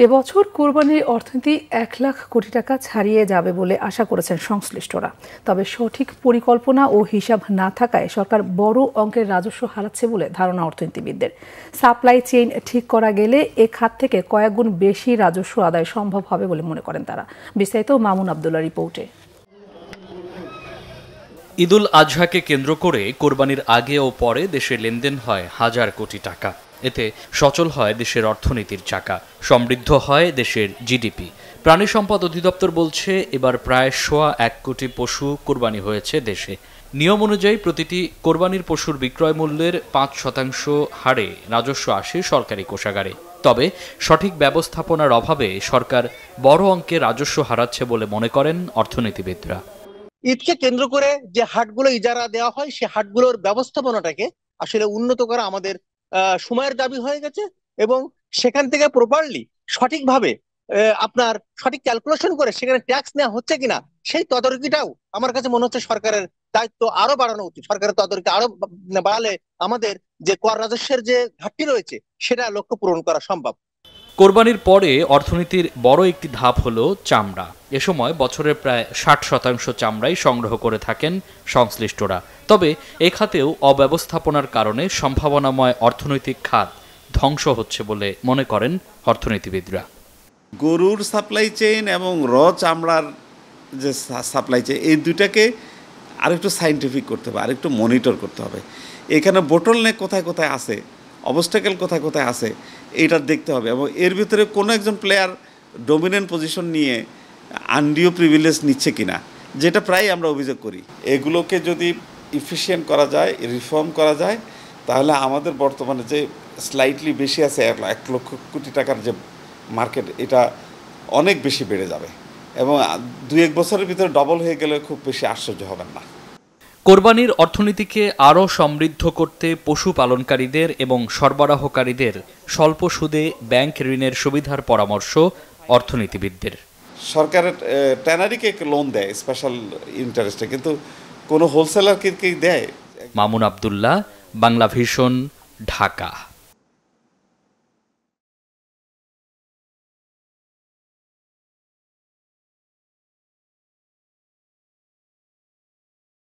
এবছর কোরবানির অর্থনীতি ১ লাখ কোটি টাকা ছাড়িয়ে যাবে বলে আশা করেছেন সংশ্লিষ্টরা। তবে সঠিক পরিকল্পনা ও হিসাব না থাকায় সরকার বড় অঙ্কের রাজস্ব হারাচ্ছে বলে ধারণা অর্থনীতিবিদদের। সাপ্লাই চেইন ঠিক করা গেলে এ খাত থেকে কয়েক গুণ বেশি রাজস্ব আদায় সম্ভব হবে বলে মনে করেন তারা। বিস্তারিত মামুন আবদুল্লাহর রিপোর্টে। ঈদুল আজহাকে কেন্দ্র করে কোরবানির আগে ও পরে দেশে লেনদেন হয় হাজার কোটি টাকা। এতে সচল হয় দেশের অর্থনীতির চাকা, সমৃদ্ধ হয় দেশের জিডিপি। প্রাণী সম্পদ অধিদপ্তর বলছে এবার প্রায় ১.১ কোটি পশু কোরবানি হয়েছে দেশে। নিয়ম অনুযায়ী প্রতিটি কোরবানির পশুর বিক্রয় মূল্যের ৫% হারে রাজস্ব আসে সরকারি কোষাগারে। তবে সঠিক ব্যবস্থাপনার অভাবে সরকার বড় অঙ্কের রাজস্ব হারাচ্ছে বলে মনে করেন অর্থনীতিবিদরা। ঈদকে কেন্দ্র করে যে হাটগুলো ইজারা দেওয়া হয় সেই হাটগুলোর ব্যবস্থাপনাটাকে আসলে উন্নত করা আমাদের সময়ের দাবি হয়ে গেছে, এবং সেখান থেকে প্রপারলি সঠিকভাবে আপনার সঠিক ক্যালকুলেশন করে সেখানে ট্যাক্স নেওয়া হচ্ছে কিনা সেই তদারকিটাও আমার কাছে মনে হচ্ছে সরকারের দায়িত্ব আরো বাড়ানো উচিত। সরকারের তদারকি আরো বাড়ালে আমাদের যে কর রাজস্বের যে ঘাটতি রয়েছে সেটা লক্ষ্য পূরণ করা সম্ভব। কোরবানির পরে অর্থনীতির বড় একটি ধাপ হলো চামড়া। এ সময় বছরের প্রায় ৬০% চামড়াই সংগ্রহ করে থাকেন সংশ্লিষ্টরা। তবে এ খাতেও অব্যবস্থাপনার কারণে সম্ভাবনাময় অর্থনৈতিক খাত ধ্বংস হচ্ছে বলে মনে করেন অর্থনীতিবিদরা। গরুর সাপ্লাই চেইন এবং চামড়ার যে সাপ্লাই চেইন, এই দুটাকে আরেকটু সাইন্টিফিক করতে হবে, আরেকটু মনিটর করতে হবে। এখানে বোটলনেক কোথায় কোথায় আছে, অবস্টাকেল কোথায় কোথায় আছে, এইটা দেখতে হবে। এবং এর ভিতরে কোনো একজন প্লেয়ার ডমিনেন্ট পজিশন নিয়ে আনডিও প্রিভিলেজ নিচ্ছে কিনা, যেটা প্রায় আমরা অভিযোগ করি। এগুলোকে যদি ইফিশিয়েন্ট করা যায়, রিফর্ম করা যায়, তাহলে আমাদের বর্তমানে যে স্লাইটলি বেশি আছে ১ লক্ষ কোটি টাকার যে মার্কেট, এটা অনেক বেশি বেড়ে যাবে এবং ২-১ বছরের ভিতরে ডবল হয়ে গেলে খুব বেশি আশ্চর্য হবেন না। কোরবানির অর্থনীতিকে আরও সমৃদ্ধ করতে পশুপালনকারীদের এবং সরবরাহকারীদের স্বল্প সুদে ব্যাংক ঋণের সুবিধার পরামর্শ অর্থনীতিবিদদের। সরকারের ট্যানারিকে লোন দেয় স্পেশাল ইন্টারেস্টে, কিন্তু কোনো হোলসেলারকে দেয়। মামুন আবদুল্লাহ, বাংলা ভিশন, ঢাকা।